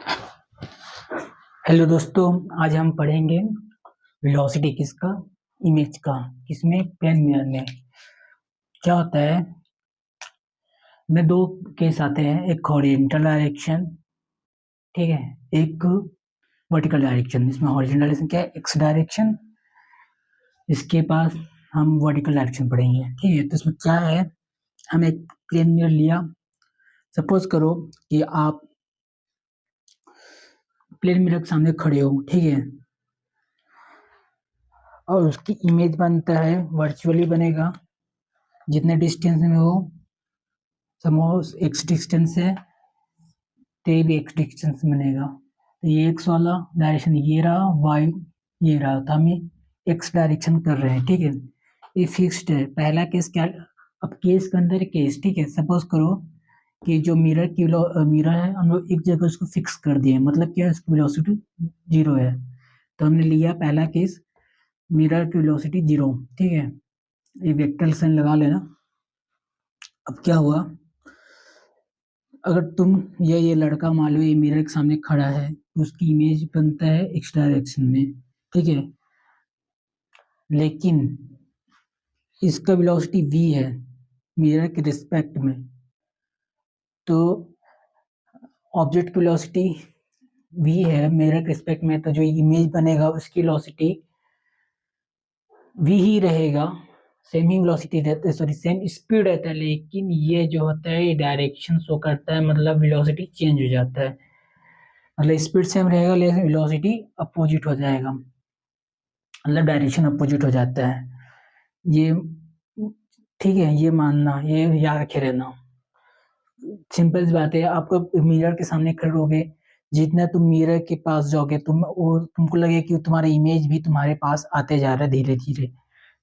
Hello दोस्तों, आज हम पढ़ेंगे वेलोसिटी किसका, इमेज का, किसमें, प्लेन मिरर में। क्या होता है, में दो केस आते हैं, एक हॉरिजॉन्टल डायरेक्शन, ठीक है, एक वर्टिकल डायरेक्शन। इसमें हॉरिजॉन्टल डायरेक्शन क्या है, एक्स डायरेक्शन। इसके पास हम वर्टिकल डायरेक्शन पढ़ेंगे, ठीक है। तो इसमें क्या है, हम एक प्लेन मिरर लिया। सपोज करो कि आप प्लेन मिरर के सामने खड़े हो, ठीक है, और उसकी इमेज बनता है, वर्चुअली बनेगा जितने डिस्टेंस में हो। सपोज एक्स डिस्टेंस है तो ये भी एक्स डिस्टेंस बनेगा। तो ये एक्स वाला डायरेक्शन ये रहा, वाई ये रहा, तो हम एक्स डायरेक्शन कर रहे हैं, ठीक है। ये फिक्स्ड है। पहला केस क्या, अब केस के अंदर केस, ठीक है। सपोज करो कि जो मिरर की मिरर है, हम लोग एक जगह उसको फिक्स कर दिए, मतलब क्या है, उसकी वेलोसिटी 0 है। तो हमने लिया पहला केस, मिरर की वेलोसिटी 0, ठीक है। ये वेक्टर साइन लगा लेना। अब क्या हुआ, अगर तुम ये लड़का मान लो ये मिरर के सामने खड़ा है, तो उसकी इमेज बनता है एक्स डायरेक्शन में, ठीक है। लेकिन इसका वेलोसिटी v है मिरर के रिस्पेक्ट में, तो ऑब्जेक्ट की वेलोसिटी v है मिरर के रिस्पेक्ट में, तो जो इमेज बनेगा उसकी वेलोसिटी v ही रहेगा, सेम ही वेलोसिटी रहता है, सॉरी सेम स्पीड रहता है। लेकिन ये जो होता है ये डायरेक्शन शो करता है, मतलब वेलोसिटी चेंज हो जाता है। मतलब स्पीड सेम रहेगा लेकिन वेलोसिटी अपोजिट हो जाएगा, मतलब डायरेक्शन अपोजिट हो जाता है। ये ठीक है, ये मानना, ये याद रखे रहना। सिंपल सी बात है, आपको मिरर के सामने खड़े रहोगे, जितना तुम मिरर के पास जाओगे तुमको लगे कि तुम्हारा इमेज भी तुम्हारे पास आते जा रहा है धीरे धीरे।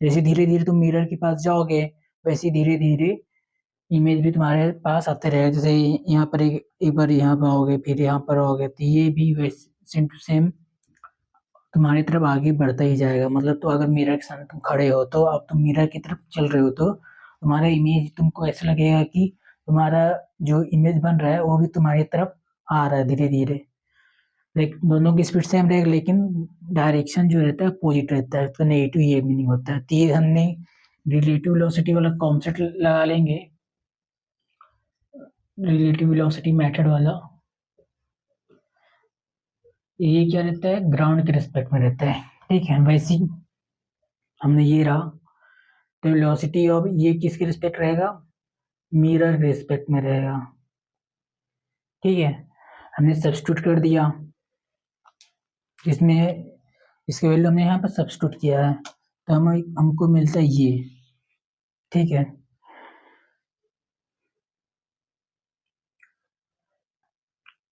जैसे धीरे धीरे तुम मिरर के पास जाओगे, वैसे धीरे धीरे इमेज भी तुम्हारे पास आते रहेगा। जैसे यहाँ पर एक बार यहाँ पर आओगे, फिर यहाँ पर आओगे, तो ये भी वैसे सेम टू सेम तुम्हारी तरफ आगे बढ़ता ही जाएगा। मतलब तो अगर मिरर के सामने तुम खड़े हो, तो अब तुम मिरर की तरफ चल रहे हो, तो तुम्हारा इमेज तुमको ऐसा लगेगा कि तुम्हारा जो इमेज बन रहा है वो भी तुम्हारी तरफ आ रहा है धीरे धीरे। लेकिन दोनों की स्पीड सेम रहेगी, लेकिन डायरेक्शन जो रहता है अपोजिट रहता है, तो नेगेटिव ये मीनिंग होता है। तो ये हमने रिलेटिव वेलोसिटी वाला कॉन्सेप्ट लगा लेंगे, रिलेटिव वेलोसिटी मेथड वाला। ये क्या रहता है, ग्राउंड के रिस्पेक्ट में रहता है, ठीक है। वैसे ही हमने ये रहा, तो वेलोसिटी ऑफ ये किसके रिस्पेक्ट रहेगा, मिरर के रिस्पेक्ट में रहेगा, ठीक है। हमने सब्स्टिट्यूट कर दिया, इसमें इसके वैल्यू हमने यहाँ पर सब्स्टिट्यूट किया है, तो हमको मिलता है ये, ठीक है।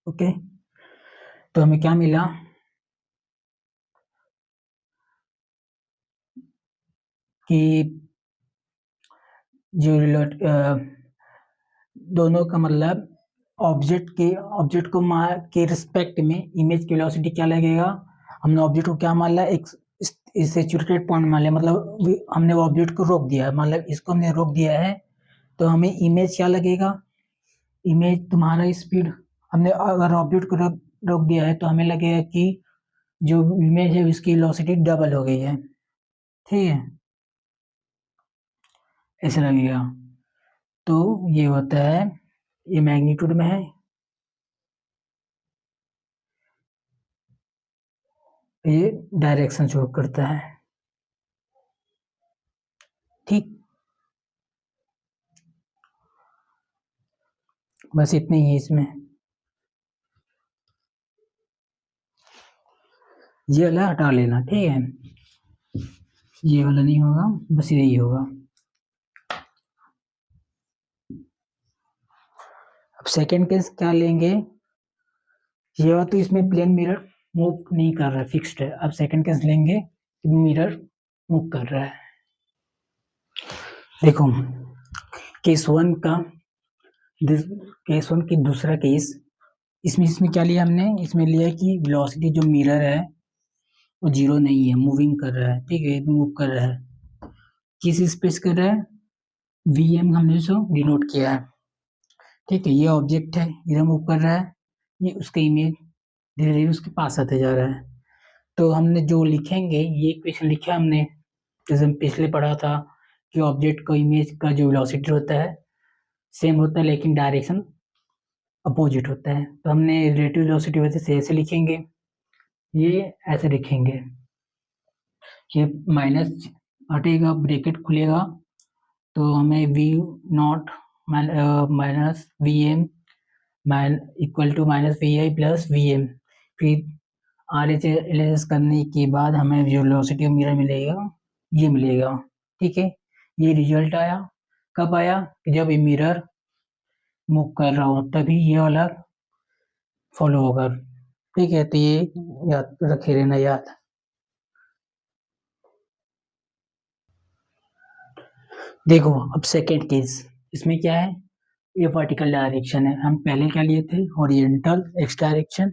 ओके, तो हमें क्या मिला, कि जो दोनों का मतलब ऑब्जेक्ट के रिस्पेक्ट में इमेज की वेलोसिटी क्या लगेगा। हमने ऑब्जेक्ट को क्या मान लिया, एक सैचुरेटेड पॉइंट मान लिया, मतलब हमने वो ऑब्जेक्ट को रोक दिया, मतलब इसको हमने रोक दिया है, तो हमें इमेज क्या लगेगा, इमेज तुम्हारा स्पीड, हमने अगर ऑब्जेक्ट को रोक दिया है तो हमें लगेगा कि जो इमेज है उसकी वेलोसिटी डबल हो गई है, ठीक है, ऐसा लगेगा। तो ये होता है, ये मैग्नीट्यूड में है, ये डायरेक्शन शो करता है, ठीक। बस इतनी ही है इसमें, ये वाला हटा लेना, ठीक है, ये वाला नहीं होगा, बस यही होगा। अब सेकंड केस क्या लेंगे, ये वाला तो इसमें प्लेन मिरर मूव नहीं कर रहा है, फिक्स्ड है। अब सेकंड केस लेंगे, मिरर मूव कर रहा है। देखो, केस वन की दूसरा केस, इसमें क्या लिया हमने, इसमें लिया कि वेलोसिटी जो मिरर है वो 0 नहीं है, मूविंग कर रहा है, ठीक है, मूव कर रहा है। किस स्पेस कर रहा है, vm हमने जो डिनोट किया है, ठीक है। ये ऑब्जेक्ट है, इधर मूव कर रहा है, ये उसका इमेज धीरे धीरे उसके पास आते जा रहा है। तो हमने जो लिखेंगे, ये इक्वेशन लिखा हमने, जैसे हम पिछले पढ़ा था कि ऑब्जेक्ट का इमेज का जो वेलोसिटी होता है सेम होता है लेकिन डायरेक्शन अपोजिट होता है। तो हमने रिलेटिव वेलोसिटी वजह से ऐसे लिखेंगे, ये ऐसे लिखेंगे, ये माइनस हटेगा, ब्रैकेट खुलेगा, तो हमें V not minus V M equal to minus V I plus V M. फिर आर एच एल एस करने के बाद हमें जो वेलोसिटी मिरर मिलेगा ये मिलेगा। ठीक है, ये रिजल्ट आया। कब आया? कि जब ये मिरर मूव कर रहा हो तभी ये वाला फॉलो होगा। ठीक है, तो ये याद रखे रहना याद। देखो अब सेकेंड केस, इसमें क्या है, ये वर्टिकल डायरेक्शन है, हम पहले क्या लिए थे, ओरिएंटल एक्स डायरेक्शन,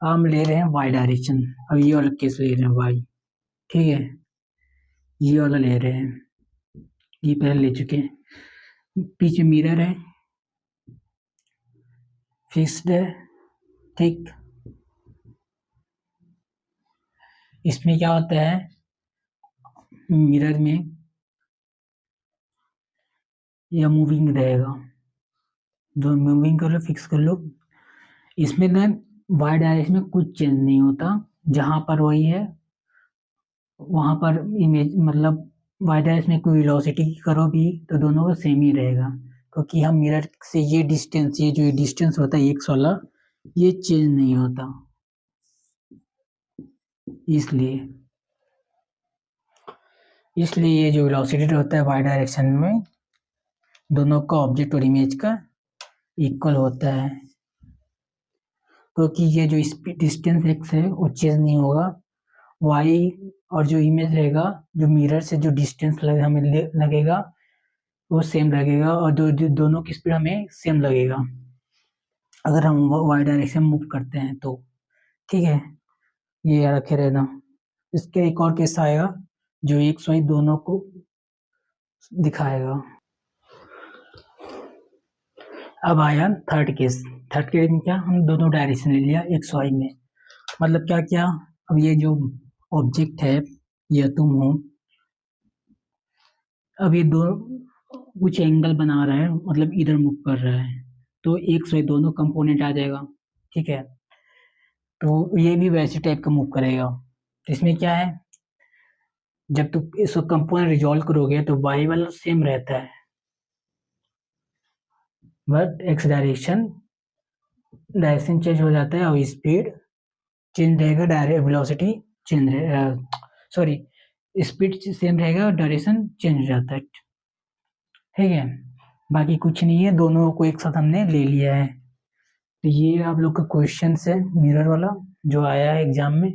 हम ले रहे हैं वाई डायरेक्शन। अब ये वाला केस ले रहे हैं वाई। ठीक है, ये वाला ले रहे हैं, ये पहले ले चुके हैं। पीछे मिरर है, फिक्स्ड है। ठीक, इसमें क्या होता है, मिरर में यह मूविंग रहेगा, जो मूविंग कर लो फिक्स कर लो। इसमें ना वाई डायरेक्शन में कुछ चेंज नहीं होता, जहां पर वही है वहां पर इमेज, मतलब वाई डायरेक्शन में कोई वेलोसिटी करो भी तो दोनों का सेम ही रहेगा, क्योंकि हम मिरर से ये डिस्टेंस, ये जो डिस्टेंस होता है एक्स वाला, ये चेंज नहीं होता, इसलिए इसलिए ये जो वेलोसिटी होता है वाई डायरेक्शन में दोनों का ऑब्जेक्ट और इमेज का इक्वल होता है, क्योंकि ये जो डिस्टेंस एक्स है वो चेंज नहीं होगा। वाई और जो इमेज रहेगा, जो मिरर से जो डिस्टेंस हमें लगेगा वो सेम लगेगा, और दोनों की स्पीड हमें सेम लगेगा अगर हम वाई डायरेक्शन मूव करते हैं तो। ठीक है, ये याद रखे रहना। इसके एक और केस आएगा जो एक्स वाई दोनों को दिखाएगा। अब आया थर्ड केस। थर्ड केस में क्या, हम दोनों डायरेक्शन ले लिया एक्स वाई में, मतलब क्या क्या, अब ये जो ऑब्जेक्ट है, ये तुम हो, अब ये दो कुछ एंगल बना रहा है, मतलब इधर मूव कर रहा है, तो एक्स वाई दोनों कंपोनेंट आ जाएगा। ठीक है, तो ये भी वैसे टाइप का मूव करेगा। तो इसमें क्या है, जब तुम इसको कंपोनेंट रिजॉल्व करोगे तो वाई वाला सेम रहता है, बट एक्स डायरेक्शन चेंज हो जाता है और स्पीड चेंज रहेगा, डायरेक्ट वेलोसिटी चेंज रहे, सॉरी, स्पीड सेम रहेगा और डायरेक्शन चेंज हो जाता है। ठीक है, बाकी कुछ नहीं है, दोनों को एक साथ हमने ले लिया है। तो ये आप लोग का क्वेश्चन है मिरर वाला जो आया है एग्जाम में।